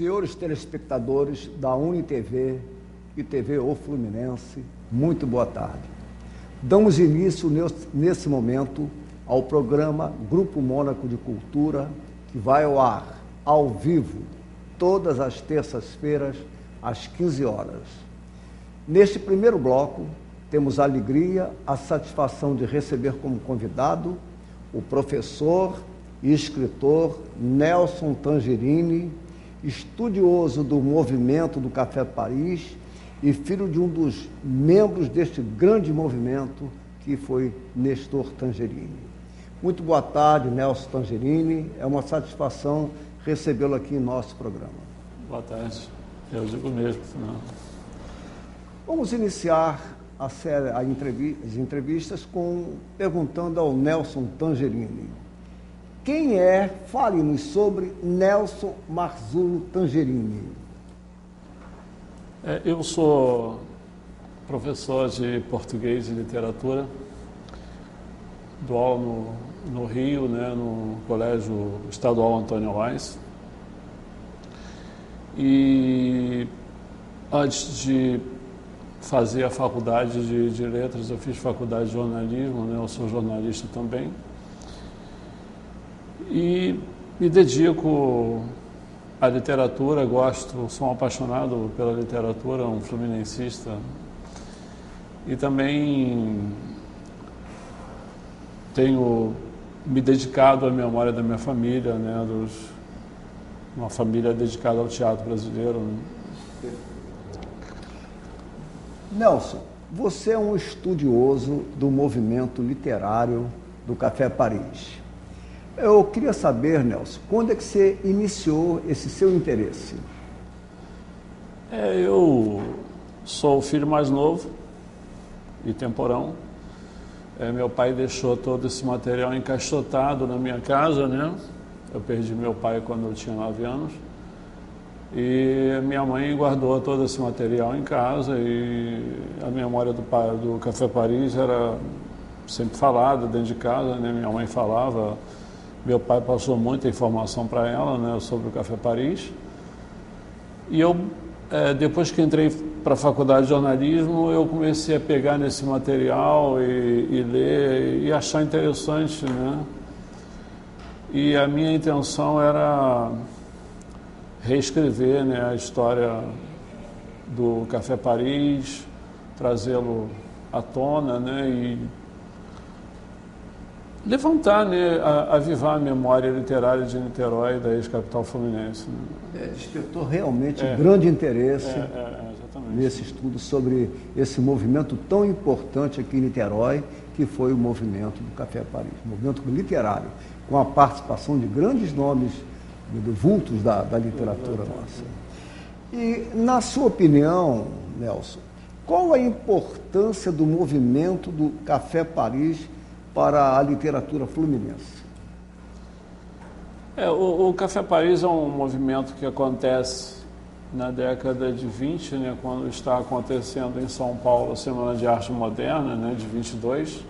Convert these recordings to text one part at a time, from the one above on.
Senhores telespectadores da UniTV e TV O Fluminense, muito boa tarde. Damos início nesse momento ao programa Grupo Mônaco de Cultura, que vai ao ar, ao vivo, todas as terças-feiras, às 15 horas. Neste primeiro bloco, temos a alegria, a satisfação de receber como convidado o professor e escritor Nelson Tangerine, estudioso do movimento do Café Paris e filho de um dos membros deste grande movimento, que foi Nestor Tangerine. Muito boa tarde, Nelson Tangerine. É uma satisfação recebê-lo aqui em nosso programa. Boa tarde. Eu digo mesmo. Não. Vamos iniciar a série, as entrevistas perguntando ao Nelson Tangerine. Quem é? Fale-nos sobre Nelson Marzulo Tangerine. Eu sou professor de português e literatura, dou aula no Rio, né, no Colégio Estadual Antônio Reis. E antes de fazer a faculdade de letras, eu fiz faculdade de jornalismo, né, eu sou jornalista também. E me dedico à literatura, sou um apaixonado pela literatura, um fluminensista. E também tenho me dedicado à memória da minha família, né, uma família dedicada ao teatro brasileiro. Nelson, você é um estudioso do movimento literário do Café Paris. Eu queria saber, Nelson, quando é que você iniciou esse seu interesse? Eu sou o filho mais novo e temporão. Meu pai deixou todo esse material encaixotado na minha casa, né? Eu perdi meu pai quando eu tinha 9 anos. E minha mãe guardou todo esse material em casa e a memória do Café Paris era sempre falada dentro de casa, né? Minha mãe falava, meu pai passou muita informação para ela, né, sobre o Café Paris. E eu, depois que entrei para a faculdade de jornalismo, eu comecei a pegar nesse material e ler e achar interessante, né? E a minha intenção era reescrever, né, a história do Café Paris, trazê-lo à tona, né, e levantar, né, avivar a memória literária de Niterói, da ex-capital fluminense. Né? Despertou realmente grande interesse exatamente. Nesse estudo sobre esse movimento tão importante aqui em Niterói, que foi o movimento do Café Paris, movimento literário, com a participação de grandes nomes, de vultos da literatura nossa. E, na sua opinião, Nelson, qual a importância do movimento do Café Paris para a literatura fluminense? O Café Paris é um movimento que acontece na década de 20, né, quando está acontecendo em São Paulo a Semana de Arte Moderna, né, de 22.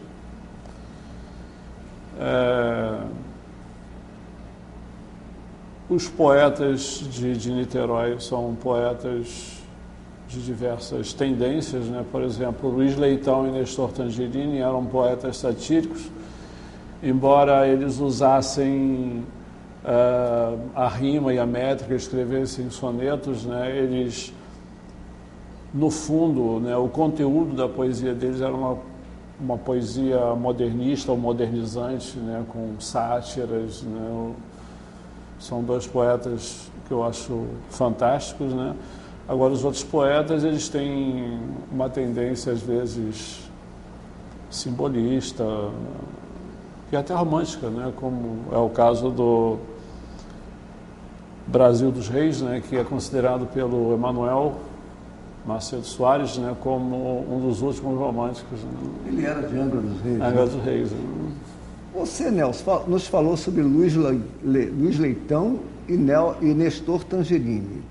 Os poetas de Niterói são poetas de diversas tendências, né? Por exemplo, Luiz Leitão e Nestor Tangerine eram poetas satíricos, embora eles usassem a rima e a métrica, escrevessem sonetos, né? Eles, no fundo, né, o conteúdo da poesia deles era uma poesia modernista ou modernizante, né, com sátiras, né? São dois poetas que eu acho fantásticos, né? Agora, os outros poetas, eles têm uma tendência, às vezes, simbolista e até romântica, né? Como é o caso do Brasil dos Reis, né? Que é considerado pelo Emanuel Macedo Soares, né? Como um dos últimos românticos. Né? Ele era de Angra dos Reis. Angra dos Reis. Né? Você, Nelson, nos falou sobre Luiz Leitão e Nestor Tangerine.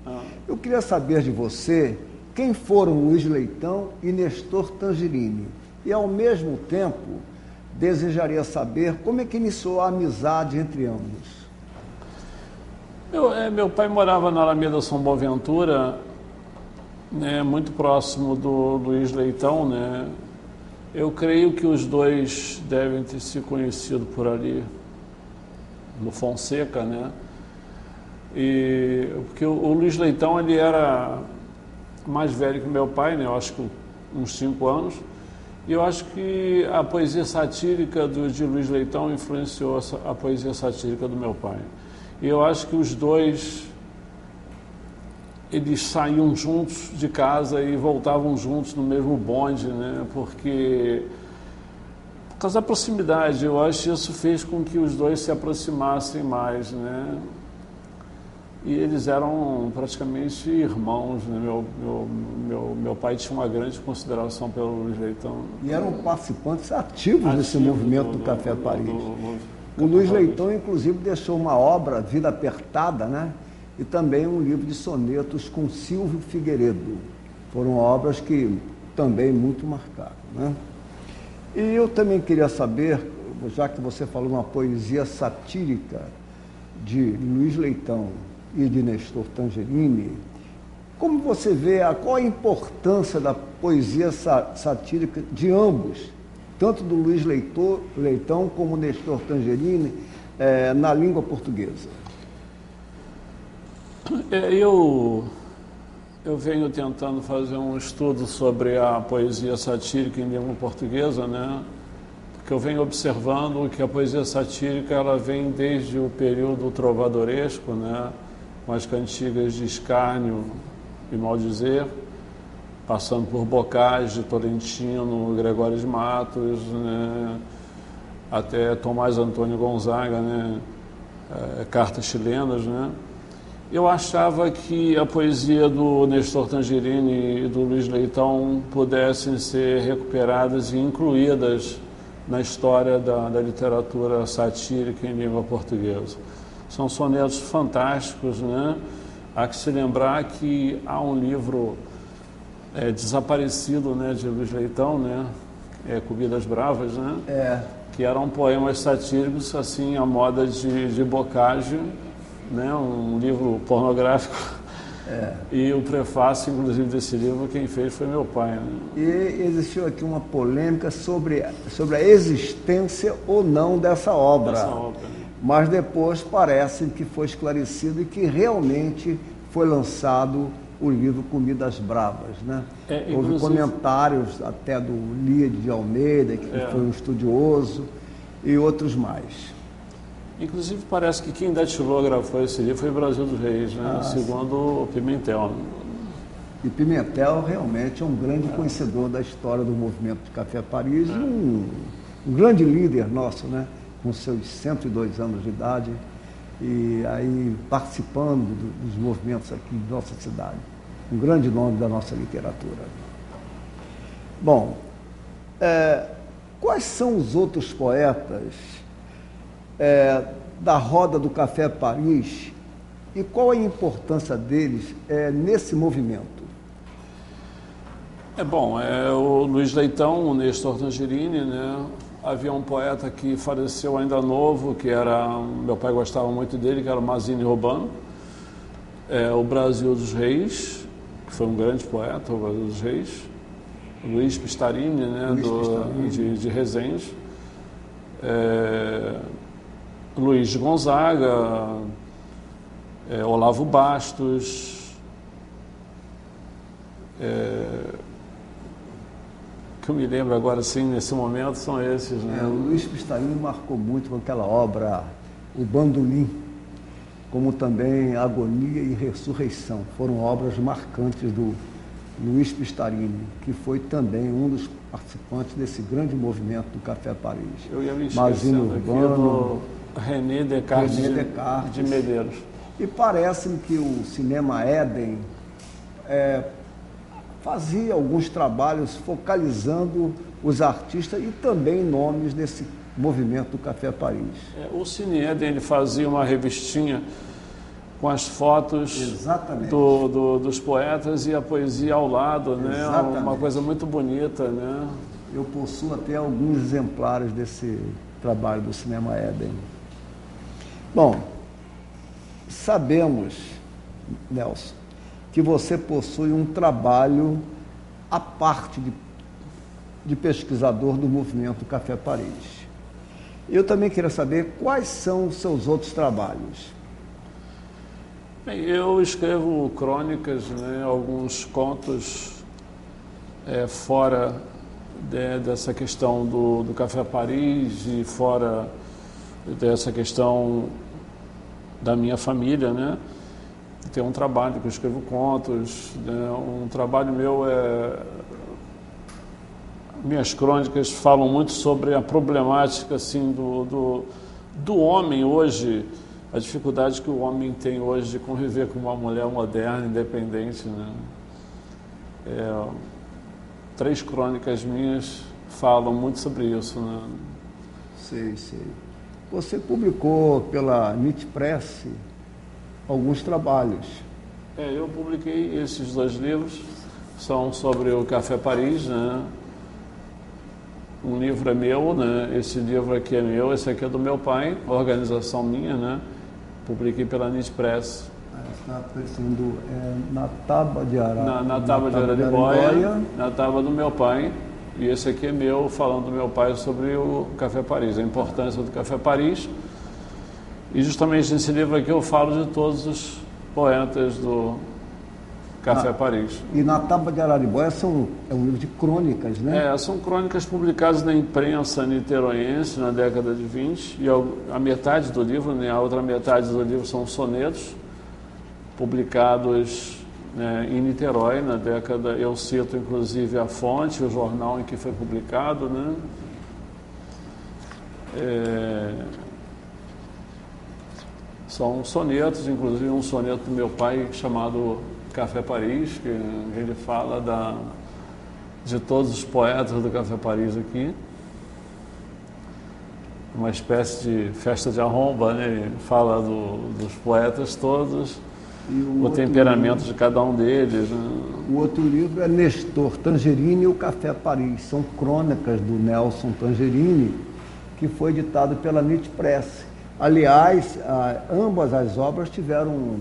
Eu queria saber de você quem foram Luiz Leitão e Nestor Tangerine. E, ao mesmo tempo, desejaria saber como é que iniciou a amizade entre ambos. Meu pai morava na Alameda São Boaventura, né, muito próximo do Luiz Leitão, né? Eu creio que os dois devem ter se conhecido por ali, no Fonseca, né? Porque o Luiz Leitão, ele era mais velho que meu pai, né? Eu acho que uns 5 anos. E eu acho que a poesia satírica de Luiz Leitão influenciou a poesia satírica do meu pai. E eu acho que os dois, eles saíam juntos de casa e voltavam juntos no mesmo bonde, né? Por causa da proximidade, eu acho que isso fez com que os dois se aproximassem mais, né? E eles eram praticamente irmãos, né? Meu pai tinha uma grande consideração pelo Luiz Leitão. E eram participantes ativos desse movimento do Café Paris. O Luiz Leitão, inclusive, deixou uma obra, Vida Apertada, né? E também um livro de sonetos com Silvio Figueiredo. Foram obras que também muito marcaram, né? E eu também queria saber, já que você falou uma poesia satírica de Luiz Leitão e de Nestor Tangerini, como você vê, qual a importância da poesia satírica de ambos, tanto do Luiz Leitão como Nestor Tangerini, na língua portuguesa? Eu venho tentando fazer um estudo sobre a poesia satírica em língua portuguesa, né? Porque eu venho observando que a poesia satírica ela vem desde o período trovadoresco, né? Com as cantigas de Escárnio e Maldizer, passando por Boccaccio, Tolentino, Gregório de Matos, né? Até Tomás Antônio Gonzaga, né? Cartas chilenas, né? Eu achava que a poesia do Nestor Tangerini e do Luiz Leitão pudessem ser recuperadas e incluídas na história da literatura satírica em língua portuguesa. São sonetos fantásticos, né? Há que se lembrar que há um livro desaparecido, né, de Luiz Leitão, né? Comidas Bravas, né? Que eram poemas satíricos, assim, à moda de Boccaccio, né? Um livro pornográfico. E o prefácio, inclusive, desse livro, quem fez foi meu pai, né? E existiu aqui uma polêmica sobre a existência ou não dessa obra. Mas depois parece que foi esclarecido e que realmente foi lançado o livro Comidas Bravas, né? Houve comentários até do Líade de Almeida, que foi um estudioso, e outros mais. Inclusive parece que quem datilografou esse livro foi o Brasil dos Reis, né? Segundo o Pimentel. Né? E Pimentel realmente é um grande conhecedor da história do movimento de Café Paris, um grande líder nosso, né? Com seus 102 anos de idade, e aí participando dos movimentos aqui de nossa cidade. Um grande nome da nossa literatura. Bom, quais são os outros poetas da roda do Café Paris e qual a importância deles nesse movimento? O Luiz Leitão, o Nestor Tangerini, né? Havia um poeta que faleceu ainda novo, meu pai gostava muito dele, que era o Mazzini Urbano. O Brasil dos Reis, que foi um grande poeta, o Brasil dos Reis. Luiz Pistarini, né? De Resende. Luiz de Gonzaga, Olavo Bastos, que eu me lembro agora, assim, nesse momento, são esses, né? O Luiz Pistarini marcou muito com aquela obra, O Bandolim, como também Agonia e Ressurreição. Foram obras marcantes do Luiz Pistarini, que foi também um dos participantes desse grande movimento do Café Paris. Eu ia me esquecendo aqui do René Descartes de Medeiros. E parece-me que o Cinema Éden fazia alguns trabalhos focalizando os artistas e também nomes desse movimento do Café Paris. O Cine Éden, ele fazia uma revistinha com as fotos dos poetas e a poesia ao lado, né? Uma coisa muito bonita, né? Eu possuo até alguns exemplares desse trabalho do Cinema Éden. Bom, sabemos, Nelson, que você possui um trabalho à parte de pesquisador do movimento Café Paris. Eu também queria saber quais são os seus outros trabalhos. Bem, eu escrevo crônicas, né, alguns contos fora dessa questão do Café Paris e fora dessa questão da minha família, né? Tem um trabalho que eu escrevo contos, né? Um trabalho meu minhas crônicas falam muito sobre a problemática assim do homem hoje, a dificuldade que o homem tem hoje de conviver com uma mulher moderna, independente, né? 3 crônicas minhas falam muito sobre isso, né? Sei. Você publicou pela NIT Press alguns trabalhos. Eu publiquei esses 2 livros, são sobre o Café Paris, né? Um livro é meu, né? Esse livro aqui é meu, esse aqui é do meu pai, organização minha, né? Publiquei pela NIT Press. Está aparecendo na tábua de Araraibóia. Na tábua de Araraibóia, na tábua do meu pai. E esse aqui é meu, falando do meu pai sobre o Café Paris, a importância do Café Paris. E justamente nesse livro aqui eu falo de todos os poetas do Café Paris. E na tábua de Araraibóia é um livro de crônicas, né? São crônicas publicadas na imprensa niteroense na década de 20, e a metade do livro, né, a outra metade do livro são sonetos publicados, né, em Niterói na década. Eu cito inclusive a fonte, o jornal em que foi publicado, né? São sonetos, inclusive um soneto do meu pai chamado Café Paris, que ele fala de todos os poetas do Café Paris aqui. Uma espécie de festa de arromba, né? Ele fala dos poetas todos, o temperamento de cada um deles, né? O outro livro é Nestor Tangerine e o Café Paris. São crônicas do Nelson Tangerine, que foi editado pela NIT Press. Aliás, ambas as obras tiveram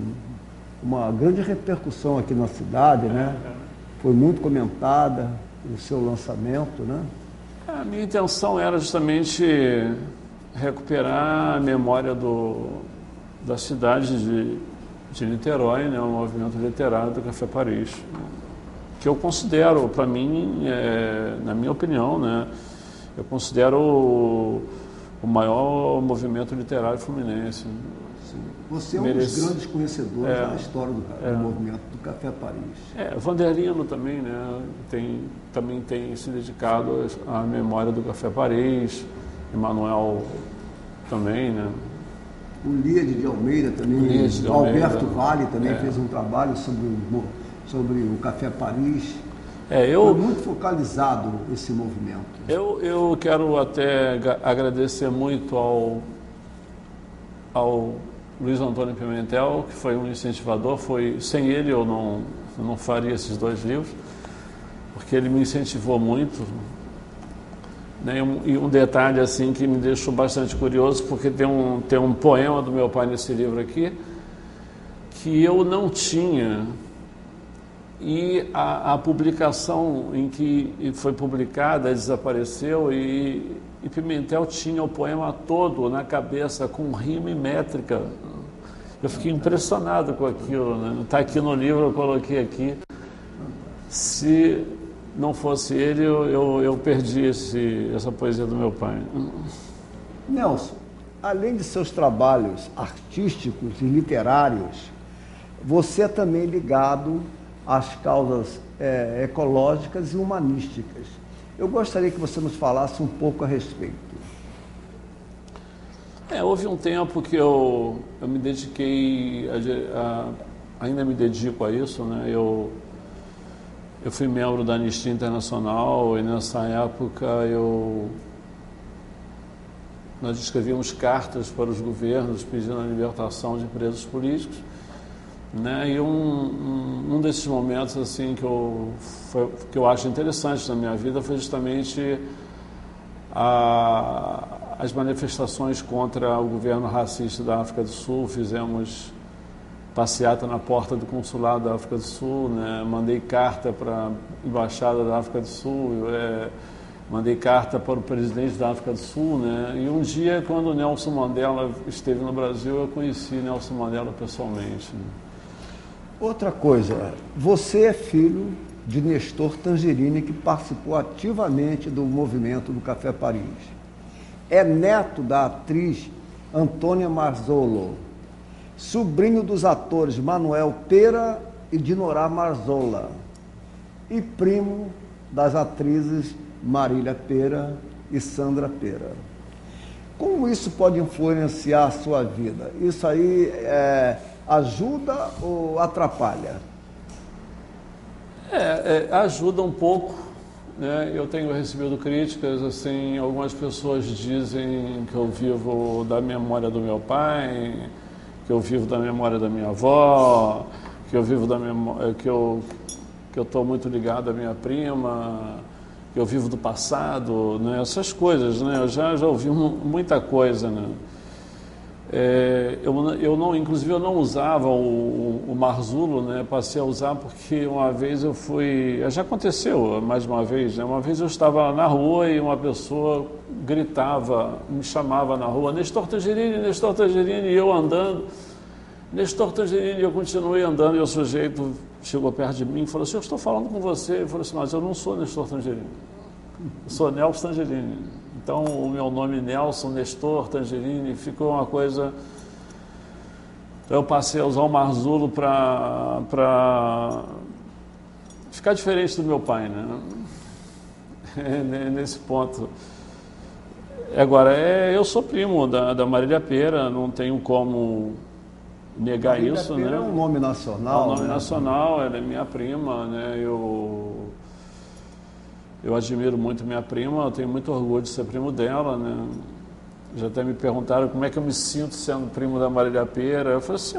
uma grande repercussão aqui na cidade, né? Foi muito comentada o seu lançamento, né? A minha intenção era justamente recuperar a memória da cidade de Niterói, né? O movimento literário do Café Paris, que eu considero, para mim, na minha opinião, né? Eu considero o maior movimento literário fluminense. Você é um dos grandes conhecedores da história do movimento do Café Paris. Vanderlino também, né? Também tem se dedicado à memória do Café Paris, Emanuel também, né? O Líade de Almeida também, o Alberto Vale também fez um trabalho sobre o Café Paris. Foi muito focalizado esse movimento. Eu quero até agradecer muito ao Luiz Antônio Pimentel, que foi um incentivador. Sem ele eu não faria esses 2 livros, porque ele me incentivou muito. Né? E um detalhe assim que me deixou bastante curioso, porque tem um poema do meu pai nesse livro aqui, que eu não tinha, e a publicação em que foi publicada desapareceu, e Pimentel tinha o poema todo na cabeça, com rima e métrica. Eu fiquei impressionado com aquilo, né? Está aqui no livro, eu coloquei aqui. Se não fosse ele, eu perdi essa poesia do meu pai. Nelson, além de seus trabalhos artísticos e literários, você é também ligado às causas ecológicas e humanísticas. Eu gostaria que você nos falasse um pouco a respeito. Houve um tempo que eu me dediquei, ainda me dedico a isso, né? Eu fui membro da Anistia Internacional, e nessa época nós escrevíamos cartas para os governos pedindo a libertação de presos políticos, né? E um desses momentos assim que eu acho interessante na minha vida foi justamente as manifestações contra o governo racista da África do Sul. Fizemos passeata na porta do consulado da África do Sul, né? Mandei carta para a embaixada da África do Sul, mandei carta para o presidente da África do Sul, né? E um dia, quando o Nelson Mandela esteve no Brasil, eu conheci Nelson Mandela pessoalmente, né? Outra coisa, você é filho de Nestor Tangerine, que participou ativamente do movimento do Café Paris. É neto da atriz Antônia Marzolo, sobrinho dos atores Manuel Pera e Dinorá Marzola, e primo das atrizes Marília Pera e Sandra Pera. Como isso pode influenciar a sua vida? Isso aí ajuda ou atrapalha? Ajuda um pouco, né? Eu tenho recebido críticas, assim, algumas pessoas dizem que eu vivo da memória do meu pai, que eu vivo da memória da minha avó, que eu vivo da memória, que eu estou muito ligado à minha prima, que eu vivo do passado, né? Essas coisas, né? Eu já ouvi muita coisa, né? Inclusive eu não usava o Marzulo, né? Passei a usar porque uma vez eu fui, já aconteceu mais uma vez, né? Uma vez eu estava na rua e uma pessoa gritava, me chamava na rua, Nestor Tangerine, e eu andando, Nestor Tangerine, e eu continuei andando, e o sujeito chegou perto de mim e falou assim, eu estou falando com você. Eu falei assim, mas eu não sou Nestor Tangerine, eu sou Nelson Tangerine. Então, o meu nome Nelson, Nestor Tangerine, ficou uma coisa... Eu passei a usar o Marzulo para ficar diferente do meu pai, né? Nesse ponto. Agora, eu sou primo da Marília Pera, não tenho como negar Marília isso, Pera né? É um nome nacional. É um nome, né? nacional, ela é minha prima, né? Eu admiro muito minha prima, eu tenho muito orgulho de ser primo dela, né? Já até me perguntaram como é que eu me sinto sendo primo da Marília Pera. Eu falei assim,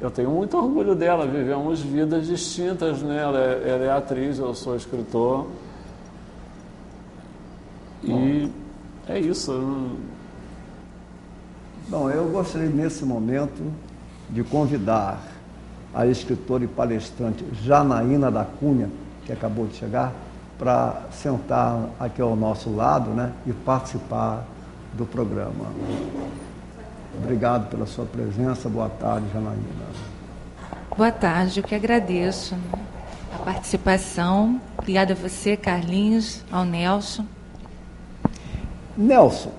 eu tenho muito orgulho dela, vivemos vidas distintas, né? Ela é atriz, eu sou escritor. E é isso. Bom, eu gostaria nesse momento de convidar a escritora e palestrante Janaína da Cunha, que acabou de chegar, para sentar aqui ao nosso lado, né, e participar do programa. Obrigado pela sua presença. Boa tarde, Janaína. Boa tarde, eu que agradeço, né, a participação. Obrigada a você, Carlinhos, ao Nelson. Nelson,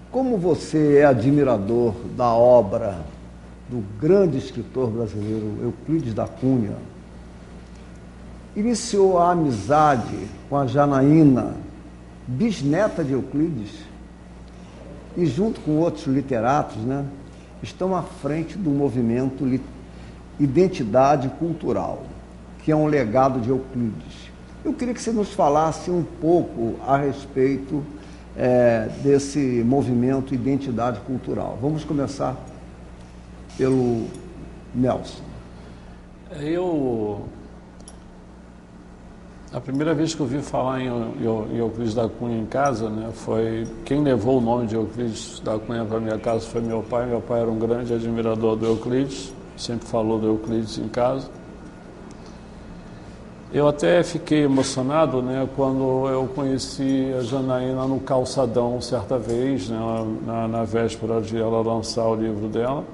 como você é admirador da obra do grande escritor brasileiro Euclides da Cunha, iniciou a amizade com a Janaína, bisneta de Euclides, e junto com outros literatos, né, estão à frente do movimento Identidade Cultural, que é um legado de Euclides. Eu queria que você nos falasse um pouco a respeito desse movimento Identidade Cultural. Vamos começar pelo Nelson. A primeira vez que eu ouvi falar em Euclides da Cunha em casa, né, foi quem levou o nome de Euclides da Cunha para minha casa foi meu pai. Meu pai era um grande admirador do Euclides, sempre falou do Euclides em casa. Eu até fiquei emocionado, né, quando eu conheci a Janaína no Calçadão certa vez, né, na véspera de ela lançar o livro dela.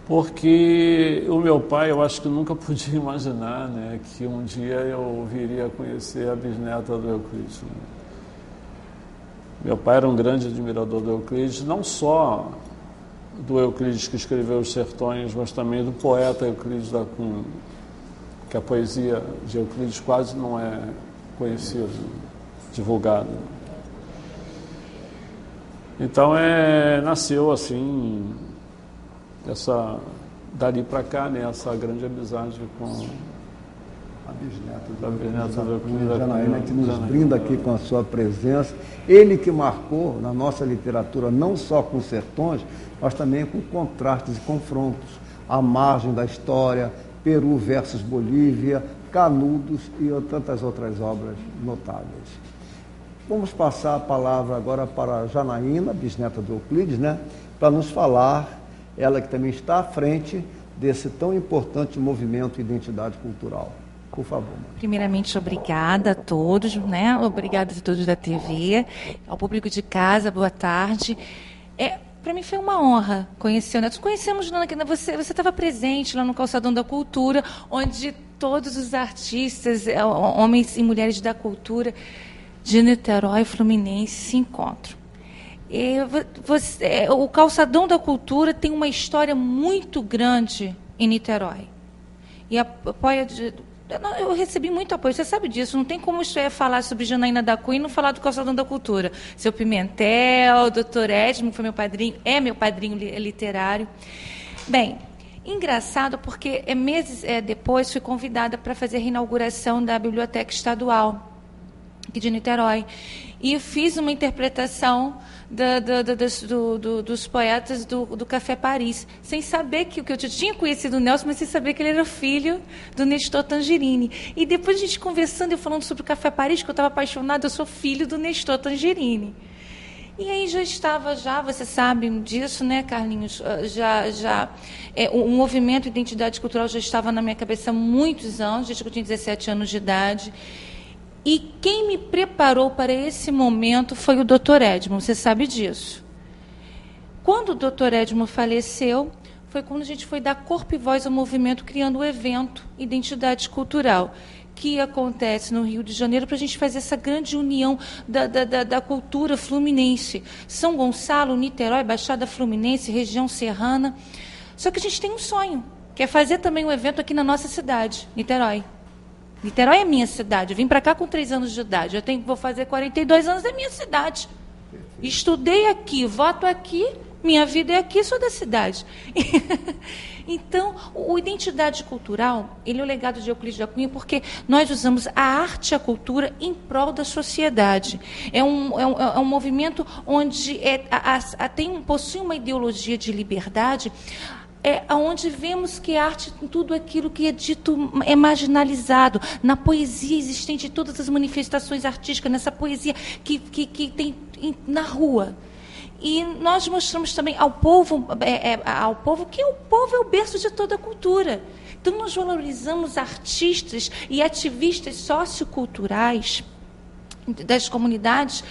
Porque o meu pai, eu acho que nunca podia imaginar, né, que um dia eu viria a conhecer a bisneta do Euclides, né? Meu pai era um grande admirador do Euclides, não só do Euclides que escreveu Os Sertões, mas também do poeta Euclides da Cunha, que a poesia de Euclides quase não é conhecida, divulgada. Então nasceu assim... dali para cá, né, essa grande amizade com a bisneta do Euclides da Janaína, que nos brinda aqui com a sua presença. Ele que marcou na nossa literatura, não só com sertões, mas também com contrastes e confrontos, à margem da história, Peru versus Bolívia, Canudos e tantas outras obras notáveis. Vamos passar a palavra agora para a Janaína, bisneta do Euclides, né? para nos falar, ela que também está à frente desse tão importante movimento Identidade Cultural. Por favor. Primeiramente, obrigada a todos, né? Obrigada a todos da TV, ao público de casa, boa tarde. Para mim foi uma honra conhecer o Nelson. Conhecemos, você estava presente lá no Calçadão da Cultura, onde todos os artistas, homens e mulheres da cultura de Niterói e Fluminense se encontram. O Calçadão da Cultura tem uma história muito grande em Niterói. E apoia... Eu recebi muito apoio, você sabe disso, não tem como falar sobre Janaína da Cunha e não falar do Calçadão da Cultura. Seu Pimentel, Dr. Edmo, que foi meu padrinho, é meu padrinho literário. Bem, engraçado porque meses depois fui convidada para fazer a reinauguração da Biblioteca Estadual aqui de Niterói. E fiz uma interpretação dos poetas do Café Paris, sem saber que eu tinha conhecido o Nelson, mas sem saber que ele era filho do Nestor Tangerine. E depois a gente conversando e falando sobre o Café Paris, que eu estava apaixonada, eu sou filho do Nestor Tangerine. E aí você sabe disso, né, Carlinhos? O movimento Identidade Cultural já estava na minha cabeça há muitos anos, desde que eu tinha 17 anos de idade. E quem me preparou para esse momento foi o Dr. Edmo, você sabe disso. Quando o Dr. Edmo faleceu, foi quando a gente foi dar corpo e voz ao movimento, criando o evento Identidade Cultural, que acontece no Rio de Janeiro, para a gente fazer essa grande união da cultura fluminense. São Gonçalo, Niterói, Baixada Fluminense, região serrana. Só que a gente tem um sonho, que é fazer também um evento aqui na nossa cidade, Niterói. Niterói é minha cidade. Eu vim para cá com 3 anos de idade. Vou fazer 42 anos, é minha cidade. Estudei aqui, voto aqui, minha vida é aqui, sou da cidade. Então, o Identidade Cultural, ele é o legado de Euclides da Cunha, porque nós usamos a arte e a cultura em prol da sociedade. É um movimento onde possui uma ideologia de liberdade, onde vemos que a arte, tudo aquilo que é dito, é marginalizado, na poesia existente, todas as manifestações artísticas, nessa poesia que tem na rua. E nós mostramos também ao povo que o povo é o berço de toda a cultura. Então, nós valorizamos artistas e ativistas socioculturais das comunidades,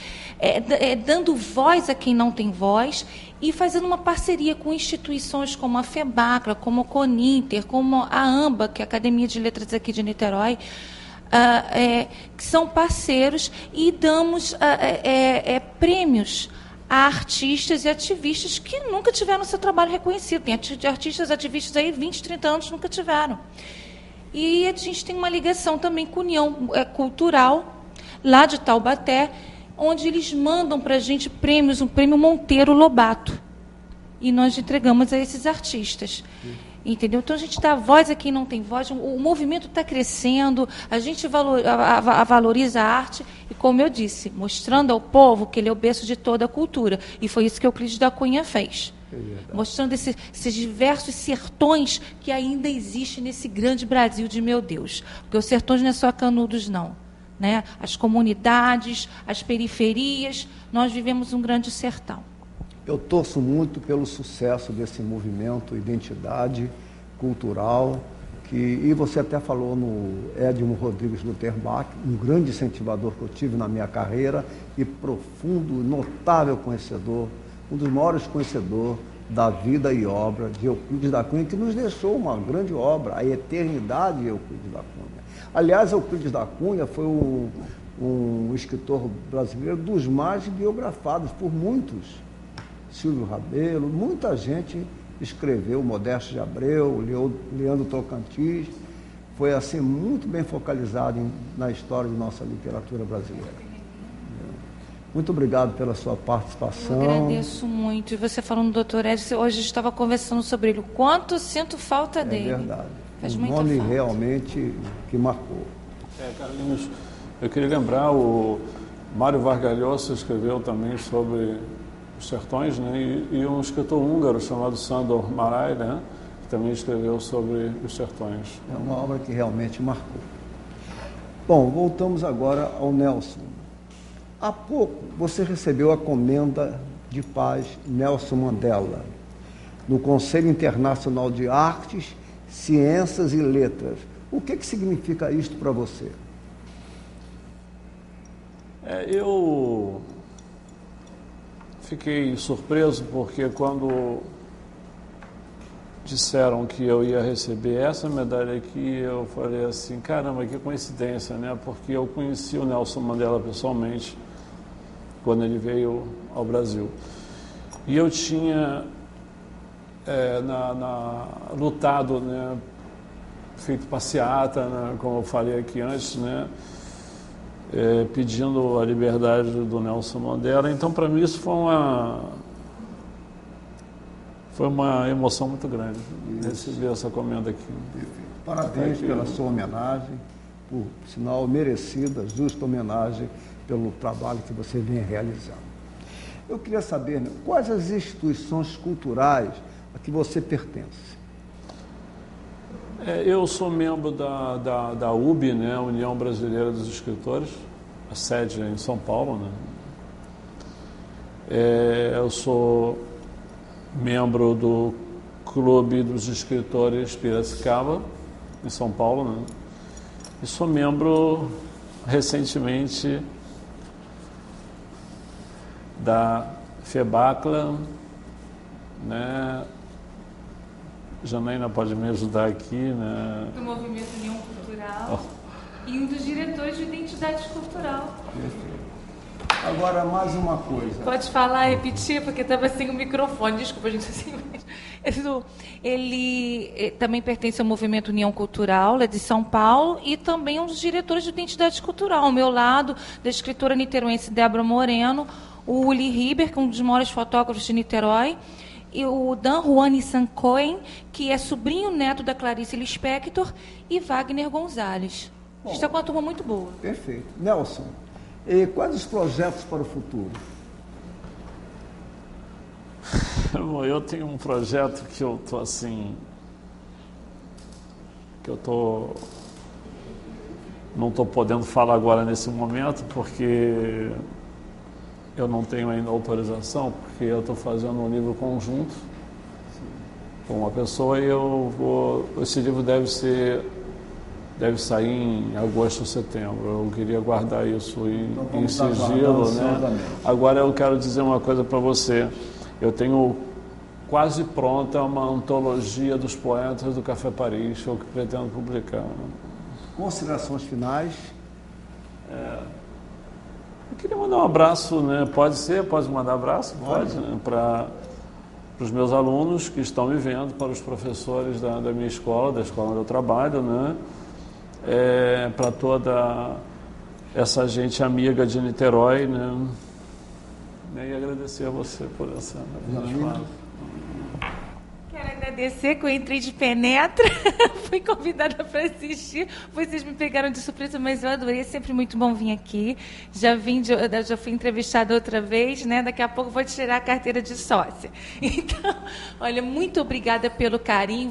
dando voz a quem não tem voz, e fazendo uma parceria com instituições como a FEBACLA, como o CONINTER, como a AMBA, que é a Academia de Letras aqui de Niterói, que são parceiros, e damos prêmios a artistas e ativistas que nunca tiveram seu trabalho reconhecido. Tem artistas ativistas aí 20, 30 anos nunca tiveram. E a gente tem uma ligação também com a União Cultural, lá de Taubaté, onde eles mandam para a gente prêmios, um prêmio Monteiro Lobato. E nós entregamos a esses artistas. Entendeu? Então, a gente dá voz a quem não tem voz. O movimento está crescendo, a gente valoriza a arte, e, como eu disse, mostrando ao povo que ele é o berço de toda a cultura. E foi isso que Euclides da Cunha fez. Mostrando esses diversos sertões que ainda existem nesse grande Brasil de meu Deus. Porque os sertões não é só Canudos, não. Né? As comunidades, as periferias, nós vivemos um grande sertão. Eu torço muito pelo sucesso desse movimento Identidade Cultural, e você até falou no Edmo Rodrigues Luterbach, um grande incentivador que eu tive na minha carreira, e profundo, notável conhecedor, um dos maiores conhecedores da vida e obra de Euclides da Cunha, que nos deixou uma grande obra, a eternidade de Euclides da Cunha. Aliás, Euclides da Cunha foi um escritor brasileiro dos mais biografados por muitos. Silvio Rabelo, muita gente escreveu, Modesto de Abreu, Leandro Tocantins. Foi assim muito bem focalizado na história de nossa literatura brasileira. Muito obrigado pela sua participação. Eu agradeço muito. E você falando do Dr. Edson, hoje estava conversando sobre ele. O quanto eu sinto falta dele. É verdade. Faz um muita nome falta. Realmente que marcou. Carlinhos, eu queria lembrar, o Mário Vargas Llosa escreveu também sobre os sertões, né? E um escritor húngaro chamado Sándor Márai, né? Que também escreveu sobre os sertões. É uma obra que realmente marcou. Bom, voltamos agora ao Nelson. Há pouco você recebeu a comenda de Paz Nelson Mandela, no Conselho Internacional de Artes, Ciências e Letras. O que significa isto para você? Eu fiquei surpreso porque quando disseram que eu ia receber essa medalha aqui, eu falei assim, caramba, que coincidência, né? Porque eu conheci o Nelson Mandela pessoalmente quando ele veio ao Brasil. E eu tinha lutado, né, feito passeata, né, como eu falei aqui antes, né, pedindo a liberdade do Nelson Mandela. Então, para mim, isso foi uma emoção muito grande receber essa comenda aqui. Parabéns pela sua homenagem, por sinal merecida, justa homenagem pelo trabalho que você vem realizando. Eu queria saber, né, quais as instituições culturais a que você pertence? Eu sou membro da UB, né, União Brasileira dos Escritores, a sede é em São Paulo, né? Eu sou membro do Clube dos Escritores Piracicaba, em São Paulo, né? E sou membro, recentemente, da FEBACLA, né? Janaína pode me ajudar aqui, né? Do Movimento União Cultural e um dos diretores de Identidade Cultural. Agora, mais uma coisa. Pode falar, repetir, porque estava sem o microfone. Desculpa, gente. Ele também pertence ao Movimento União Cultural, é de São Paulo, e também um dos diretores de Identidade Cultural. Ao meu lado, da escritora niteroense Débora Moreno, o Uli Riber, que é um dos maiores fotógrafos de Niterói, e o Dan Juan Sancoen, que é sobrinho neto da Clarice Lispector, e Wagner Gonzalez. Bom, está com uma turma muito boa. Perfeito. Nelson, e quais os projetos para o futuro? Eu tenho um projeto que eu estou assim, não estou podendo falar agora nesse momento, porque eu não tenho ainda autorização, porque eu estou fazendo um livro conjunto com uma pessoa e esse livro deve sair em agosto ou setembro. Eu queria guardar isso em sigilo, né? Agora eu quero dizer uma coisa para você. Eu tenho quase pronta uma antologia dos poetas do Café Paris, que eu pretendo publicar. Considerações finais? Eu queria mandar um abraço, né? Pode ser? Pode mandar abraço? Pode, né? Para os meus alunos que estão me vendo, para os professores da minha escola, da escola onde eu trabalho, né? Para toda essa gente amiga de Niterói, né? E agradecer a você por essa fala. Quero agradecer que eu entrei de penetra, fui convidada para assistir, vocês me pegaram de surpresa, mas eu adorei, é sempre muito bom vir aqui, já fui entrevistada outra vez, né? Daqui a pouco vou tirar a carteira de sócia. Então, olha, muito obrigada pelo carinho,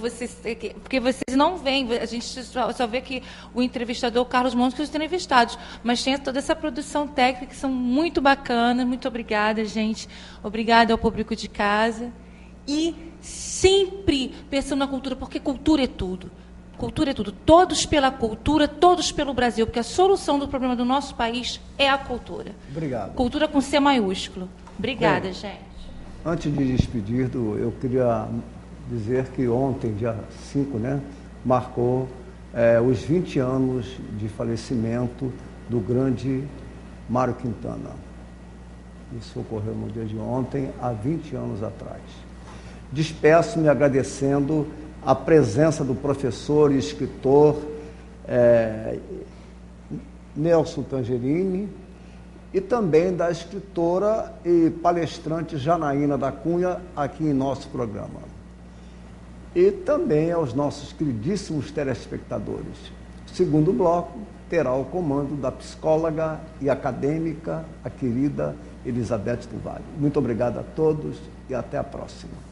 porque vocês não veem, a gente só vê que o entrevistador, o Carlos Montes, que os entrevistados, mas tem toda essa produção técnica que são muito bacanas, muito obrigada, gente, obrigada ao público de casa. E sempre pensando na cultura, porque cultura é tudo. Cultura é tudo. Todos pela cultura, todos pelo Brasil, porque a solução do problema do nosso país é a cultura. Obrigado. Cultura com C maiúsculo. Obrigada, gente. Antes de despedir, eu queria dizer que ontem, dia 5, né, marcou os 20 anos de falecimento do grande Mário Quintana. Isso ocorreu no dia de ontem, há 20 anos atrás. Despeço-me agradecendo a presença do professor e escritor Nelson Tangerini e também da escritora e palestrante Janaína da Cunha aqui em nosso programa. E também aos nossos queridíssimos telespectadores. O segundo bloco terá o comando da psicóloga e acadêmica, a querida Elizabeth do Vale. Muito obrigado a todos e até a próxima.